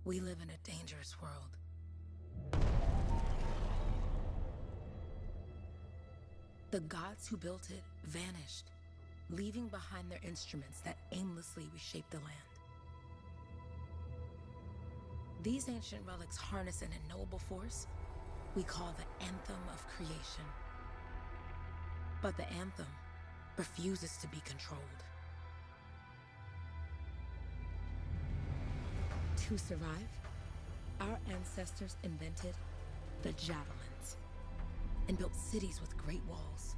We live in a dangerous world. The gods who built it vanished, leaving behind their instruments that aimlessly reshaped the land. These ancient relics harness an unknowable force we call the Anthem of creation. But the Anthem refuses to be controlled. To survive, our ancestors invented the javelins and built cities with great walls.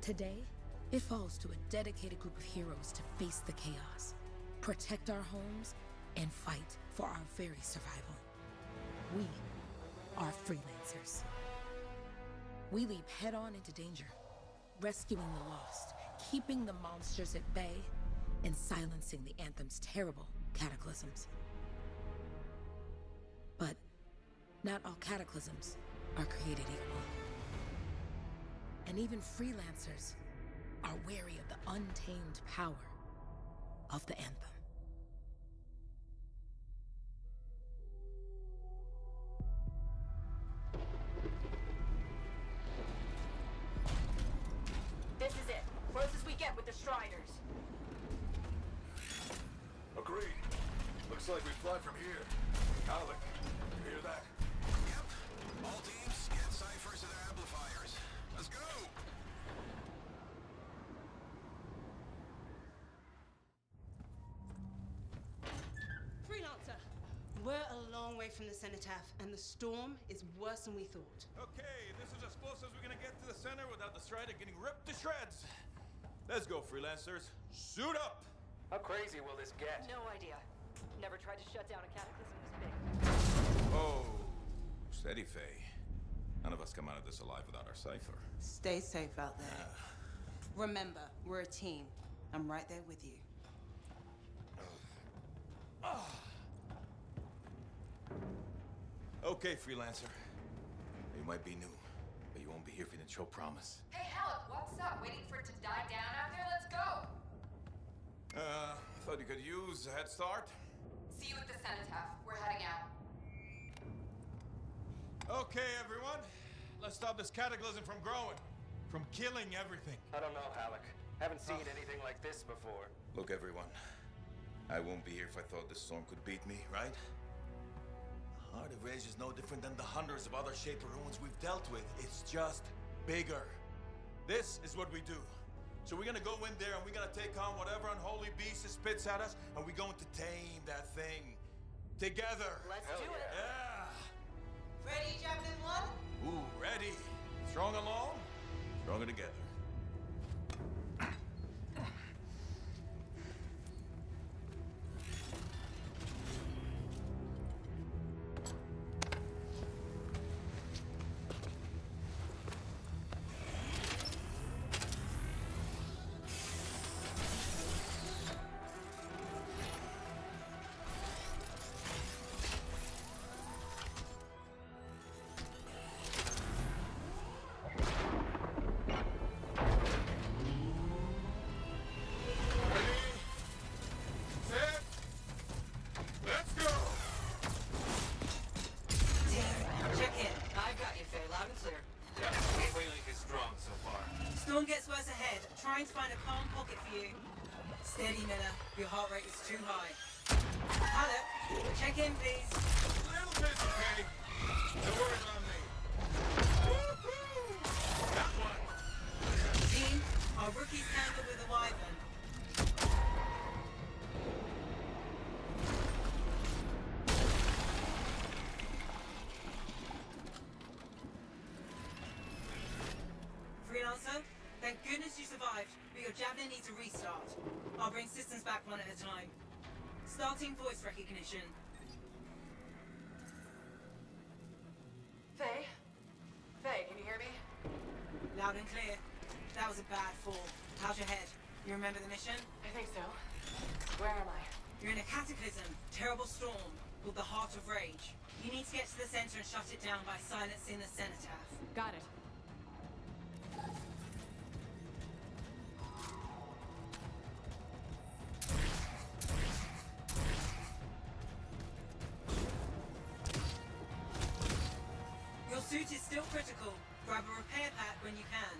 Today, it falls to a dedicated group of heroes to face the chaos, protect our homes, and fight for our very survival. We are freelancers. We leap head-on into danger, rescuing the lost, keeping the monsters at bay, and silencing the Anthem's terrible cataclysms. But not all cataclysms are created equal. And even freelancers are wary of the untamed power of the Anthem. This is it. Closest we get with the Striders. Agreed. Looks like we fly from here. Alec, you hear that? Yep. All teams, get ciphers to their amplifiers. Let's go! Freelancer, we're a long way from the cenotaph, and the storm is worse than we thought. Okay, this is as close as we're gonna get to the center without the Strider getting ripped to shreds. Let's go, freelancers. Suit up! How crazy will this get? No idea. Never tried to shut down a cataclysm this big. Oh, steady, Faye. None of us come out of this alive without our cipher. Stay safe out there. Remember, we're a team. I'm right there with you. Okay, freelancer. You might be new, but you won't be here if you didn't show promise. Hey, Halleck, what's up? Waiting for it to die down out there? Let's go! Thought you could use a head start. See you at the cenotaph. We're heading out. Okay, everyone. Let's stop this cataclysm from growing, from killing everything. I don't know, Halleck. Haven't seen anything like this before. Look, everyone. I won't be here if I thought this storm could beat me, right? Heart of Rage is no different than the hundreds of other Shaper ruins we've dealt with. It's just bigger. This is what we do. So we're gonna go in there and we're gonna take on whatever unholy beast it spits at us, and we're going to tame that thing. Together. Let's Hell do it. Yeah. Ready, Javelin 1? Ooh, ready. Strong alone, stronger together. Storm gets worse ahead. Trying to find a calm pocket for you. Steady, Miller. Your heart rate is too high. Hello. Check in, please. Little busy, Penny. The word's on me. That one. Team, our rookies handled with a wyvern. Freelancer, thank goodness you survived, but your javelin needs a restart. I'll bring systems back one at a time. Starting voice recognition. Faye? Faye, can you hear me? Loud and clear. That was a bad fall. How's your head? You remember the mission? I think so. Where am I? You're in a cataclysm, terrible storm, called the Heart of Rage. You need to get to the center and shut it down by silencing the cenotaph. Got it. suit is still critical. Grab a repair pack when you can.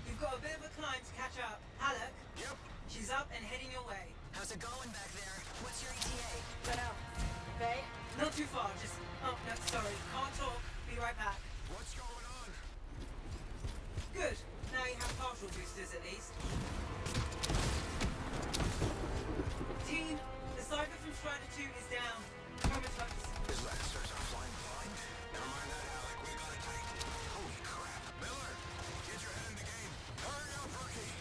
You've got a bit of a climb to catch up. Halleck? Yep. She's up and heading your way. How's it going back there? What's your ETA? Dunno. Faye? Not too far, just... Oh, no, sorry. Can't talk. Be right back. What's going on? Good. Now you have partial boosters at least. Team, the Cypher from Strider 2 is down. Comatose. His Lancers are flying blind. Never mind that, Alec. We got it tight. Holy crap. Miller, get your head in the game. Hurry up, rookie.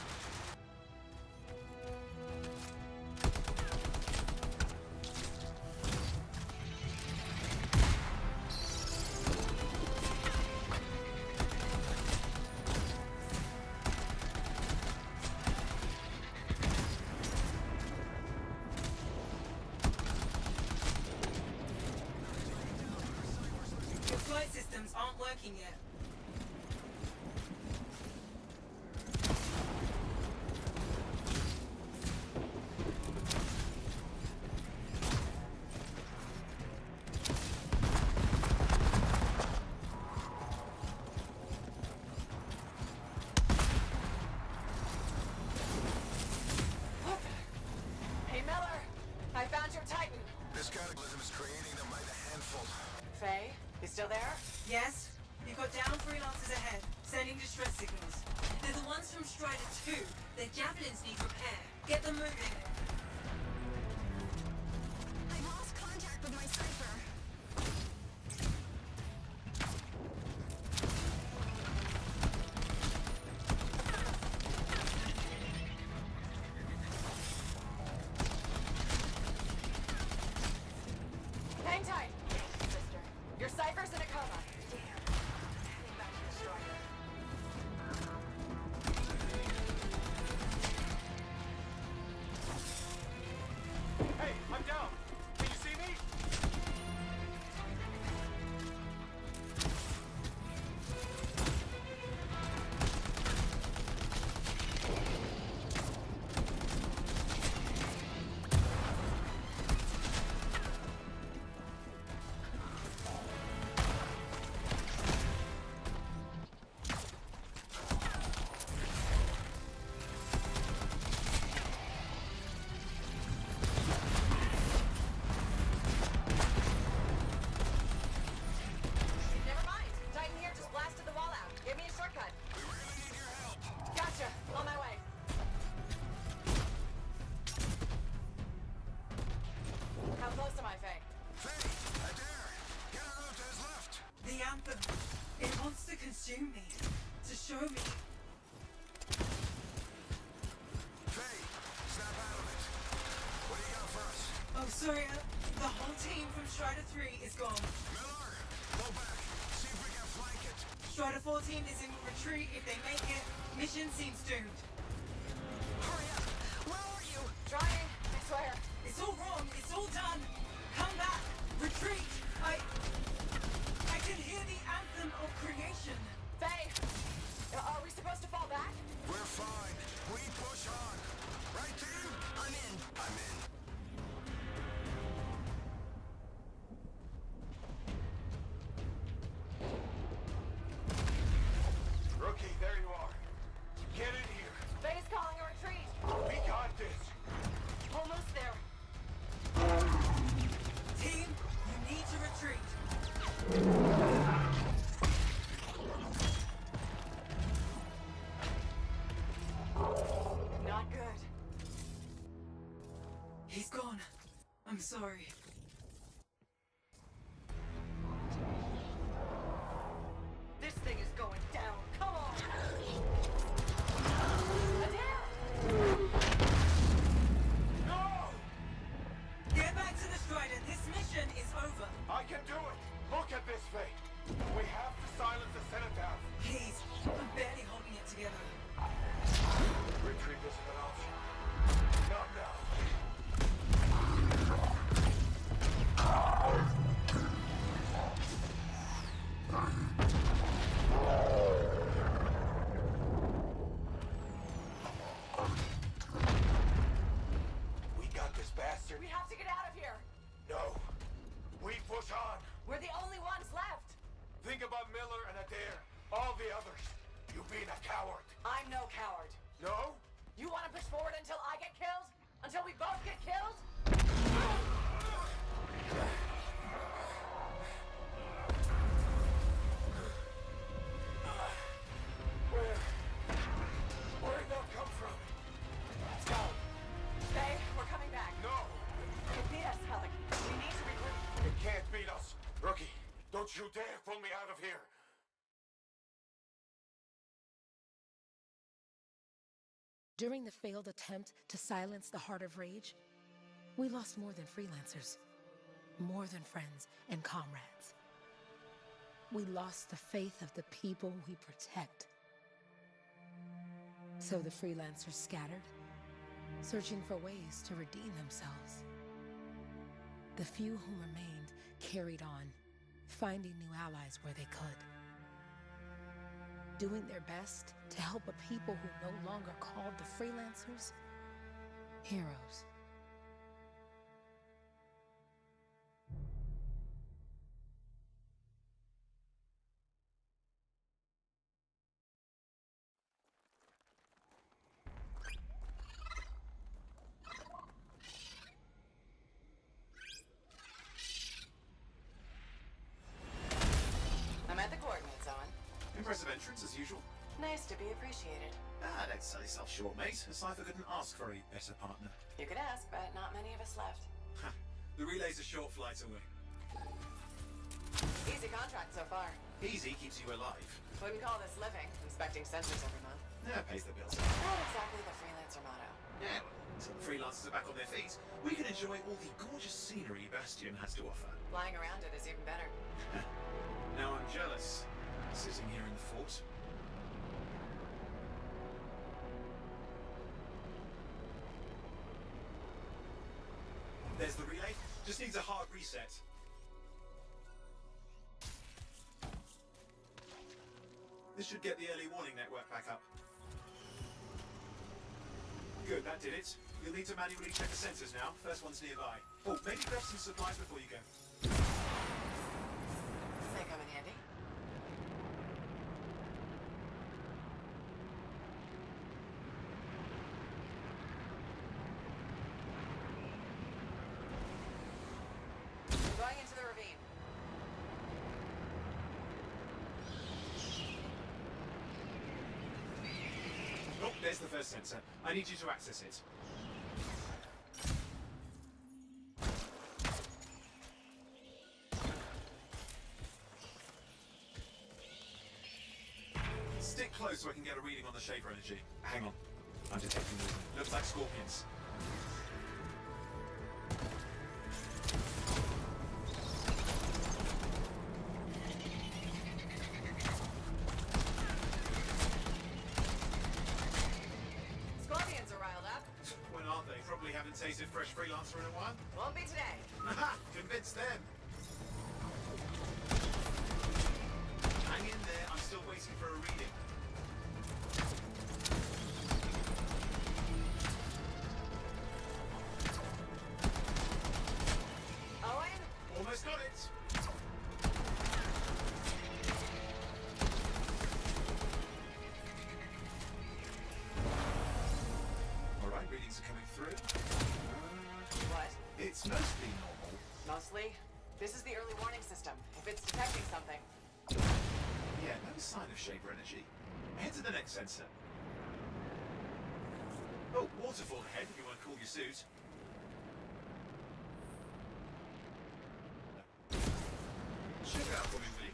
Your flight systems aren't working yet. Hey, Miller! I found your Titan. This cataclysm is creating them by the handful. Faye, you still there? Yes? You've got down freelancers ahead, sending distress signals. They're the ones from Strider 2. Their javelins need repair. Get them moving. I lost contact with my Cypher. Hang tight, sister. Your Cypher's in a coma. Damn. Heading back to the Strider. Hey, I'm down. Can you see me? Never mind. Titan here just blasted the wall out. Give me a shortcut. We really need your help. Gotcha. On my way. How close am I, Faye? Faye, I dare. Get her out to his left. The Anthem. It wants to consume me. To show me. Faye, snap out of it. What do you got for us? Oh, sorry. The whole team from Strider 3 is gone. Miller, go back. See if we can flank it. Strider 14 is in retreat. If they make it, mission seems doomed. Hurry up. Where are you? Trying. I swear. It's all wrong. It's all done. Come back. Retreat. I can hear the anthem of creation. Faye, are we supposed to fall back? We're fine. We push on. Right, team? I'm in. I'm in. Rookie, there you are. Get in here. Faye's calling a retreat. We got this. Almost there. Team, you need to retreat. Not good. He's gone. I'm sorry. This thing is going down. Come on. Adele! No! Get back to the Strider. This mission is over. I can do it. Look at this, Faye. We have to silence the Cenotaph. Please, I'm barely holding it together. Retreat isn't an option. Not now. the others. You being a coward. I'm no coward. No? You want to push forward until I get killed? Until we both get killed? Where'd that come from? Let's go. Stay. We're coming back. No! They beat us, Alec. We need to regroup. It can't beat us. Rookie, don't you dare pull me out of here. During the failed attempt to silence the Heart of Rage, we lost more than freelancers, more than friends and comrades. We lost the faith of the people we protect. So the freelancers scattered, searching for ways to redeem themselves. The few who remained carried on, finding new allies where they could, doing their best to help a people who no longer called the freelancers heroes. I'm at the coordinates, Owen. Impressive entrance, as usual. Nice to be appreciated. Don't sell yourself short, mate. A cipher couldn't ask for a better partner. You could ask, but not many of us left. The relay's a short flight away. Easy contract so far. Easy keeps you alive. Wouldn't call this living, inspecting sensors every month. Yeah, pays the bills. Not exactly the freelancer motto. Yeah, well, until the freelancers are back on their feet, we can enjoy all the gorgeous scenery Bastion has to offer. Flying around it is even better. Now I'm jealous, sitting here in the fort. There's the relay. Just needs a hard reset. This should get the early warning network back up. Good, that did it. You'll need to manually check the sensors now. First one's nearby. Oh, maybe grab some supplies before you go. They come in handy. Going into the ravine. Oh, there's the first sensor. I need you to access it. Stick close so I can get a reading on the shaper energy. Hang on. I'm detecting movement. Looks like scorpions. Scorpions are riled up. When aren't they? Probably haven't tasted fresh freelancer in a while. Won't be today. Aha! Convince them! Hang in there, I'm still waiting for a reading. Owen? Almost got it! Alright, readings are coming through. What? It's mostly normal. Mostly. This is the early warning system. If it's detecting something. Yeah, no sign of shaper energy. Head to the next sensor. Oh, waterfall ahead if you want to cool your suit. Check it out for me, will you?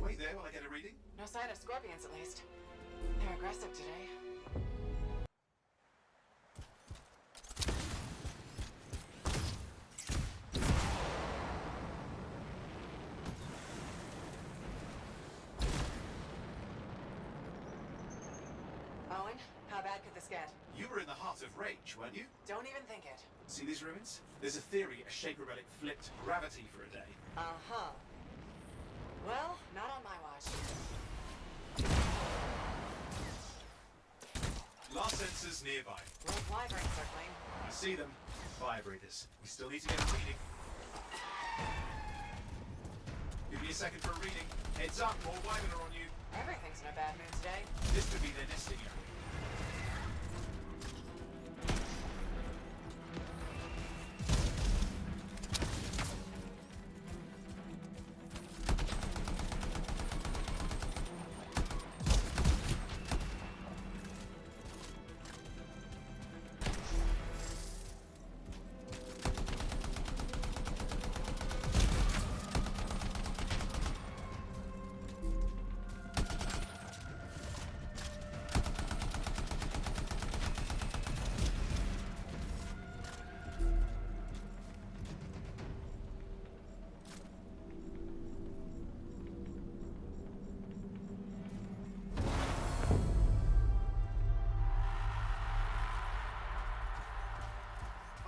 Wait there while I get a reading. No sign of scorpions, at least. They're aggressive today. Owen, how bad could this get? You were in the heart of Rage, weren't you? Don't even think it. See these ruins? There's a theory a shaper relic flipped gravity for a day. Uh-huh. Well, not on my watch. sensors nearby. Little fly brain circling. I see them. Fire breathers. We still need to get a reading. Give me a second for a reading. Heads up, more Wyvern are on you. Everything's in a bad mood today. This could be their nesting area.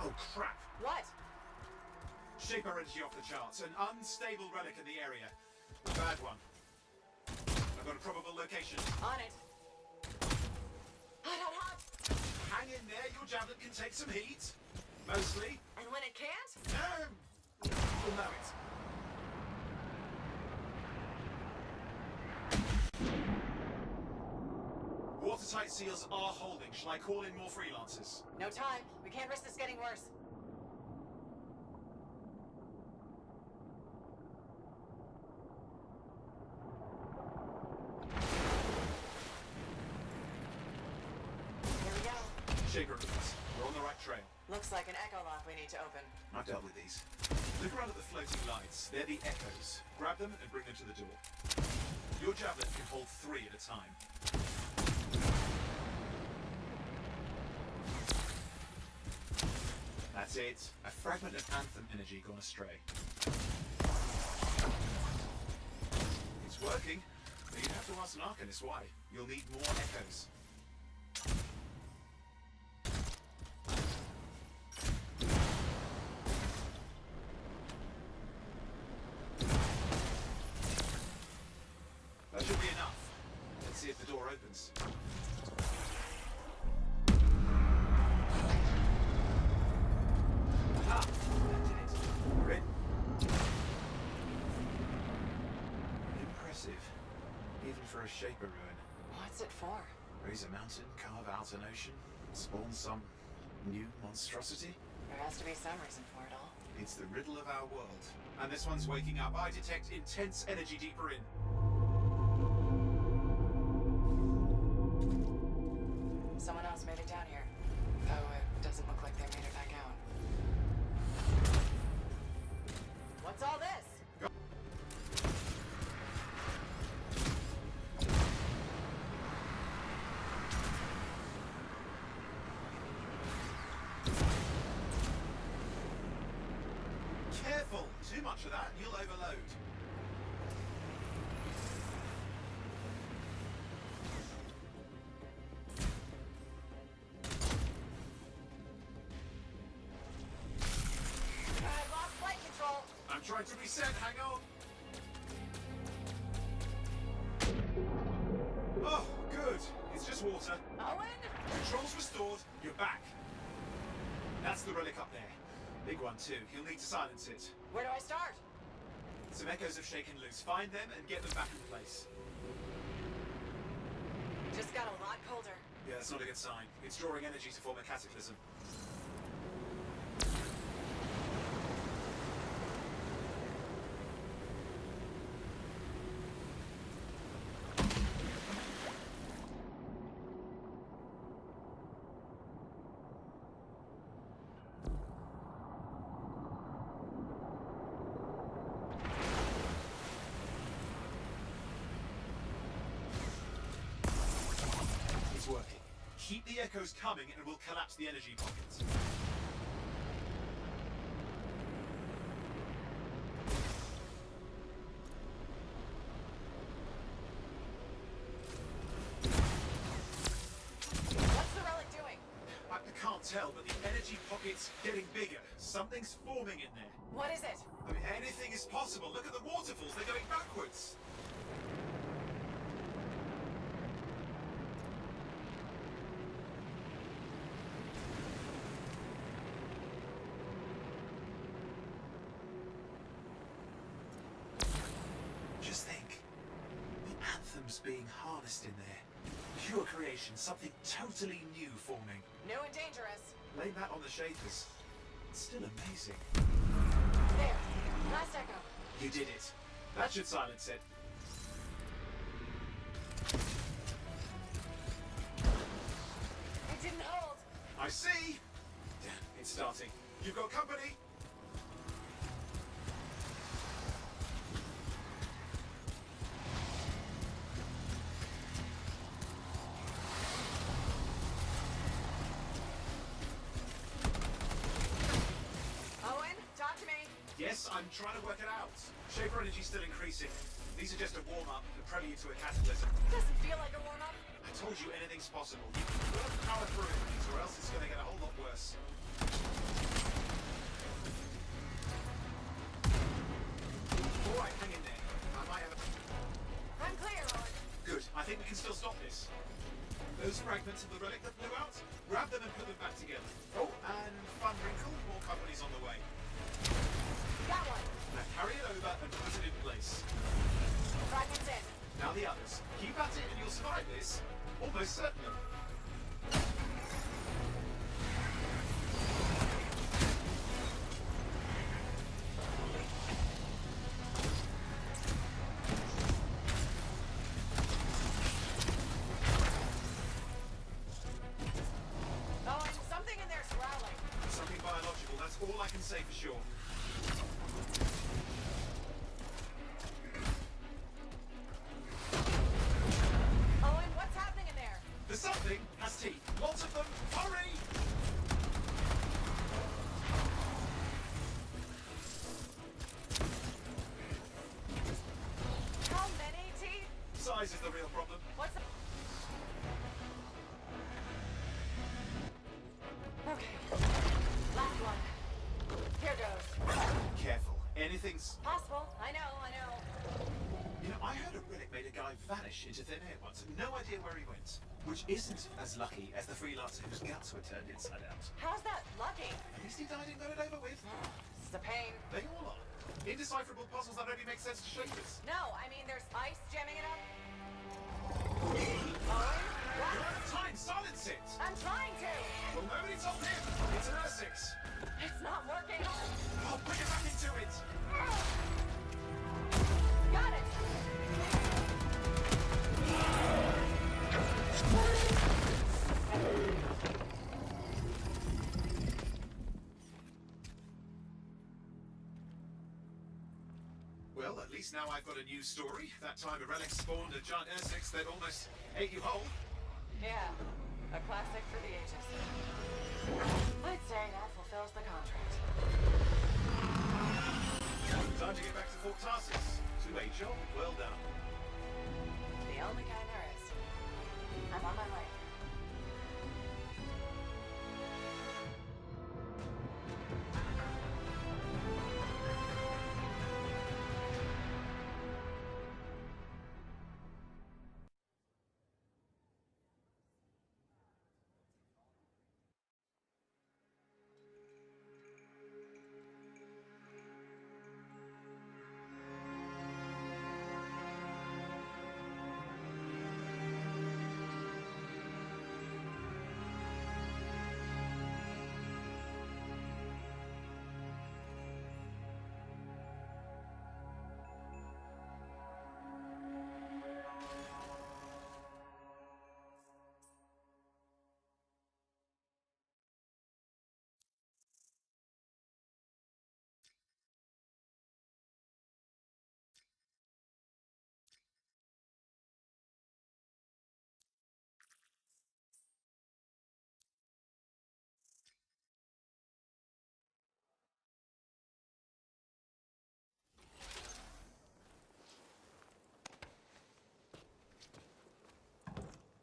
Oh, crap. What? Shaper energy off the charts. An unstable relic in the area. A bad one. I've got a probable location. On it. Hot, hot, hot. Hang in there, your javelin can take some heat. Mostly. And when it can't? You'll know it. Watertight seals are holding. Shall I call in more freelancers? No time. We can't risk this getting worse. Here we go. Shaper release. We're on the right trail. Looks like an echo lock we need to open. I've dealt with these. Look around at the floating lights. They're the echoes. Grab them and bring them to the door. Your javelin can hold 3 at a time. That's it. A fragment of Anthem energy gone astray. It's working, but you'd have to ask an Arcanist why. You'll need more echoes. That should be enough. Let's see if the door opens. Aha! That did it. We're in. Impressive. Even for a Shaper ruin. What's it for? Raise a mountain, carve out an ocean, spawn some new monstrosity? There has to be some reason for it all. It's the riddle of our world. And this one's waking up. I detect intense energy deeper in. Someone else made it down here. Though it doesn't look like they made it back out. What's all this? Careful! Too much of that, and you'll overload. I've lost flight control. I'm trying to reset, hang on. Oh, good. It's just water. Owen? Controls restored, you're back. That's the relic up there. Big one too. He'll need to silence it. Where do I start? Some echoes have shaken loose. Find them and get them back in place. Just got a lot colder. Yeah, that's not a good sign. It's drawing energy to form a cataclysm. It's working. Keep the echoes coming and we'll collapse the energy pockets. What's the relic doing? I can't tell, but the energy pocket's getting bigger. Something's forming in there. What is it? I mean, anything is possible. Look at the waterfalls. They're going backwards. Anthem's being harnessed in there. Pure creation, something totally new forming. New and dangerous. Blame that on the Shapers. It's still amazing. There. Last echo. You did it. That should silence it. It didn't hold. I see! Damn, it's starting. You've got company! Owen, talk to me. Yes, I'm trying to work it out. Shaper energy's still increasing. These are just a warm-up, a prelude to a cataclysm. Doesn't feel like a warm-up. I told you anything's possible. You've got to power through it, please, or else it's going to get a whole lot worse. All right, hang in there. I might have a... I'm clear, Owen. Good. I think we can still stop this. Those fragments of the relic that blew out, grab them and put them back together. Oh, and fun wrinkle, more company's on the way. Got one. Now carry it over and put it in place. Fragments in. Now the others. Keep at it and you'll survive this. Almost certainly. Owen, something in there's growling. Something biological, that's all I can say for sure. Owen, what's happening in there? The something has teeth. Lots of them. Hurry! How many teeth? Size is the real problem. What's the... Okay. Last one. Here goes. Careful. Anything's... Possible. I know. You know, I heard a relic made a guy vanish into thin air once. No idea where he went. Which isn't as lucky as the freelancer whose guts were turned inside out. How's that lucky? At least he died and got it over with. This is a pain. They all are. Indecipherable puzzles that only make sense to Shapers. No, I mean there's ice jamming it up. Owen? What? You're out of time! Silence it! I'm trying to. Well, nobody told him! It's an Essex! It's not working. Oh, bring it back into it! Got it. Well, at least now I've got a new story. That time a relic spawned a giant Essex that almost ate you whole. Yeah, a classic for the ages. I'd say that fulfills the contract. Time to get back to Fort Tarsus. To a job well done. The only kind there is. I'm on my way.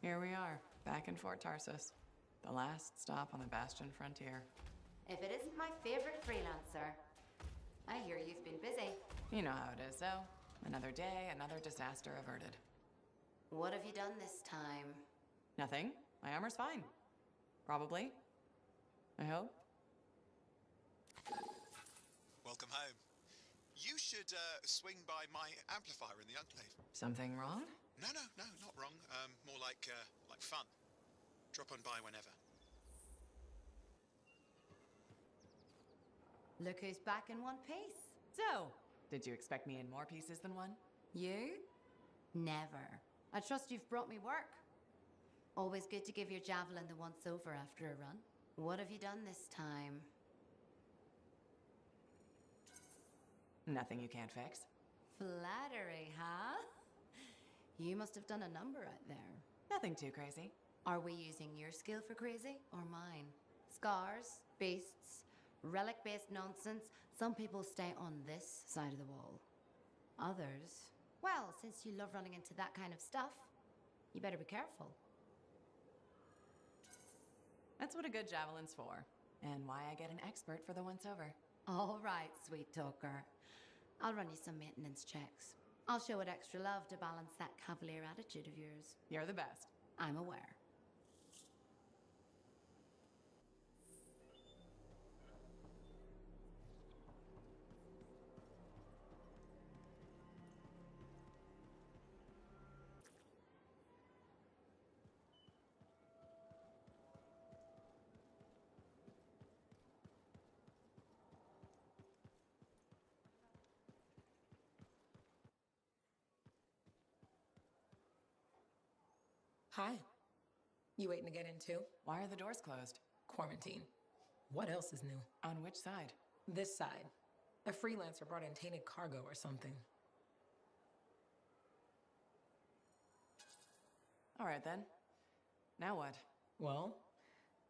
Here we are, back in Fort Tarsus. The last stop on the Bastion frontier. If it isn't my favorite freelancer. I hear you've been busy. You know how it is, though. Another day, another disaster averted. What have you done this time? Nothing. My armor's fine. Probably. I hope. Welcome home. You should swing by my amplifier in the Enclave. Something wrong? No, not wrong. More like fun. Drop on by whenever. Look who's back in one piece. So, did you expect me in more pieces than one? You? Never. I trust you've brought me work. Always good to give your javelin the once-over after a run. What have you done this time? Nothing you can't fix. Flattery, huh? You must have done a number out there. Nothing too crazy. Are we using your skill for crazy or mine? Scars, beasts, relic-based nonsense. Some people stay on this side of the wall. Others, well, since you love running into that kind of stuff, you better be careful. That's what a good javelin's for, and why I get an expert for the once-over. All right, sweet talker. I'll run you some maintenance checks. I'll show it extra love to balance that cavalier attitude of yours. You're the best. I'm aware. Hi. You waiting to get in too? Why are the doors closed? Quarantine. What else is new? On which side? This side. A freelancer brought in tainted cargo or something. All right then. Now what? Well,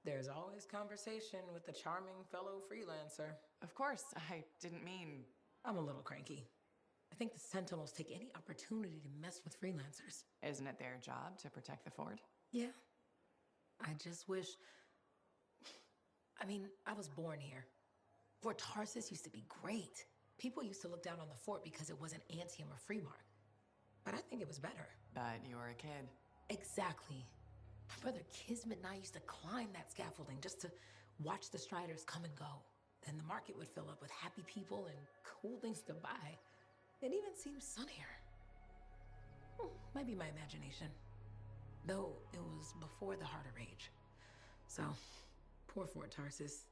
there's always conversation with the charming fellow freelancer. Of course, I didn't mean... I'm a little cranky. I think the Sentinels take any opportunity to mess with freelancers. Isn't it their job to protect the fort? Yeah. I just wish... I mean, I was born here. Fort Tarsus used to be great. People used to look down on the fort because it wasn't Anthem or Freemark. But I think it was better. But you were a kid. Exactly. My brother Kismet and I used to climb that scaffolding just to watch the Striders come and go. Then the market would fill up with happy people and cool things to buy. It even seems sunnier. Might be my imagination. Though it was before the Harder Age. So, poor Fort Tarsus.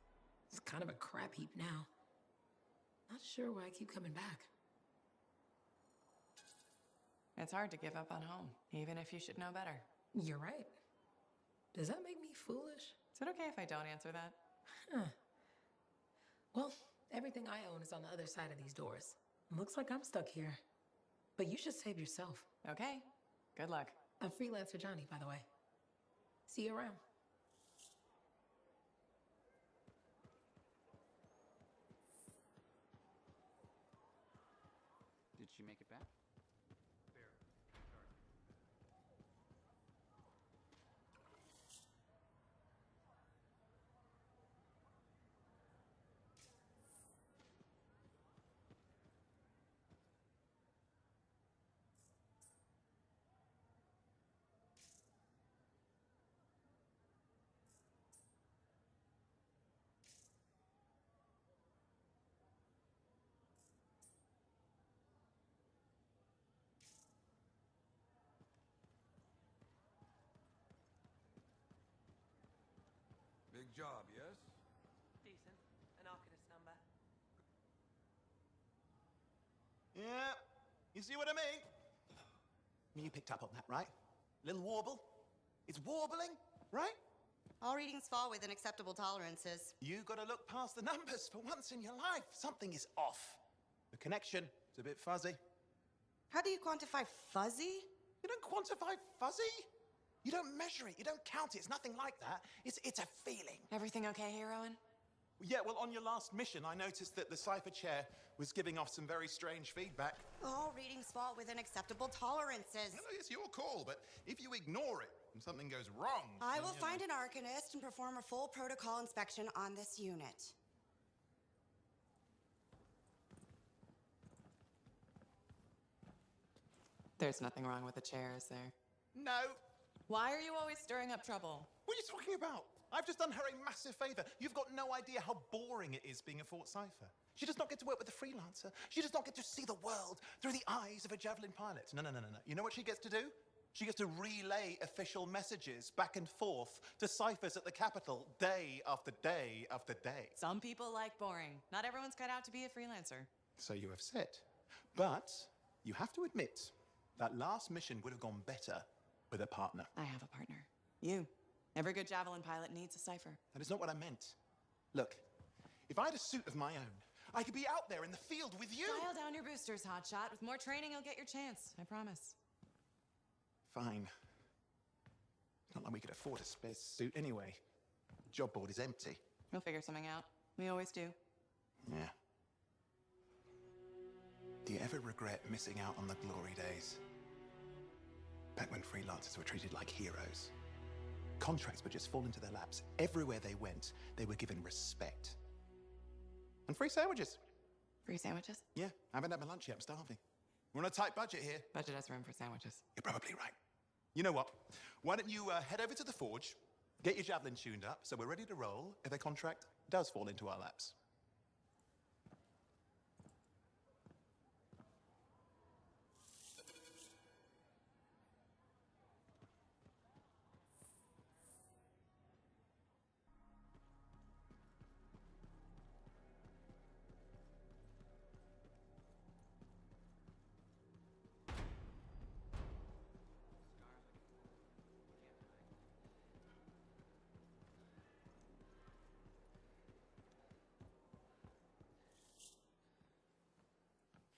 It's kind of a crap heap now. Not sure why I keep coming back. It's hard to give up on home, even if you should know better. You're right. Does that make me foolish? Is it okay if I don't answer that? Huh. Well, everything I own is on the other side of these doors. Looks like I'm stuck here. But you should save yourself. Okay. Good luck. I'm Freelancer Johnny, by the way. See you around. Did she make it back? Big job, yes? Decent. An Arcanist number. Yeah, you see what I mean? You picked up on that, right? Little warble? It's warbling, right? All readings fall within acceptable tolerances. You gotta look past the numbers for once in your life. Something is off. The connection is a bit fuzzy. How do you quantify fuzzy? You don't quantify fuzzy? You don't measure it, you don't count it, it's nothing like that. It's a feeling. Everything okay here, Owen? Yeah, well, on your last mission, I noticed that the cipher chair was giving off some very strange feedback. All readings fall within acceptable tolerances. Well, it's your call, but if you ignore it and something goes wrong... I will find an Arcanist and perform a full protocol inspection on this unit. There's nothing wrong with the chair, is there? No. Why are you always stirring up trouble? What are you talking about? I've just done her a massive favor. You've got no idea how boring it is being a Fort Cipher. She does not get to work with a freelancer. She does not get to see the world through the eyes of a javelin pilot. No. You know what she gets to do? She gets to relay official messages back and forth to ciphers at the Capitol day after day after day. Some people like boring. Not everyone's cut out to be a freelancer. So you have said. But you have to admit, that last mission would have gone better with a partner. I have a partner. You. Every good javelin pilot needs a cipher. That is not what I meant. Look, if I had a suit of my own, I could be out there in the field with you. Dial down your boosters, hotshot. With more training, you'll get your chance. I promise. Fine. It's not like we could afford a spare suit anyway. The job board is empty. We'll figure something out. We always do. Yeah. Do you ever regret missing out on the glory days? Back when freelancers were treated like heroes. Contracts would just fall into their laps. Everywhere they went, they were given respect. And free sandwiches. Free sandwiches? Yeah, I haven't had my lunch yet. I'm starving. We're on a tight budget here. Budget has room for sandwiches. You're probably right. You know what? Why don't you head over to the forge, get your javelin tuned up, so we're ready to roll if a contract does fall into our laps.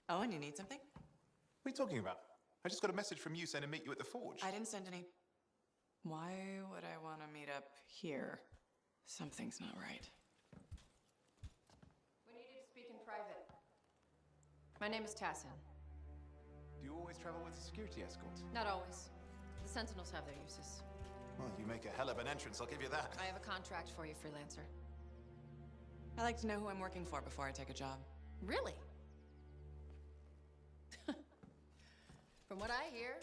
Oh, and you need something? What are you talking about? I just got a message from you saying to meet you at the forge. I didn't send any. Why would I want to meet up here? Something's not right. We needed to speak in private. My name is Tassin. Do you always travel with a security escort? Not always. The Sentinels have their uses. Well, you make a hell of an entrance, I'll give you that. I have a contract for you, freelancer. I like to know who I'm working for before I take a job. Really? From what I hear,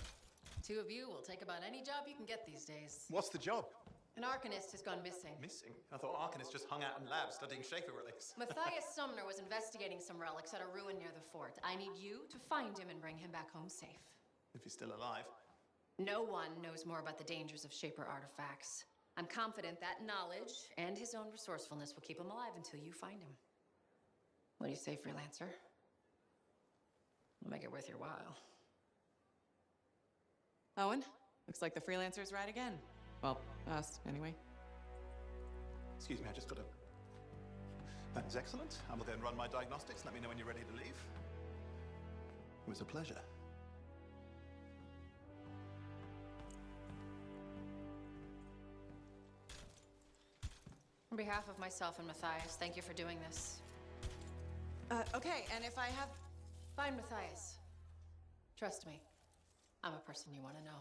two of you will take about any job you can get these days. What's the job? An Arcanist has gone missing. Missing? I thought Arcanists just hung out in labs studying Schaefer relics. Matthias Sumner was investigating some relics at a ruin near the fort. I need you to find him and bring him back home safe. If he's still alive. No one knows more about the dangers of Shaper artifacts. I'm confident that knowledge and his own resourcefulness will keep him alive until you find him. What do you say, freelancer? We'll make it worth your while. Owen, looks like the freelancer's right again. Well, us, anyway. Excuse me, I just got a... That is excellent. I will go and run my diagnostics. Let me know when you're ready to leave. It was a pleasure. On behalf of myself and Matthias, thank you for doing this. Okay, and if I have... Find Matthias. Trust me, I'm a person you want to know.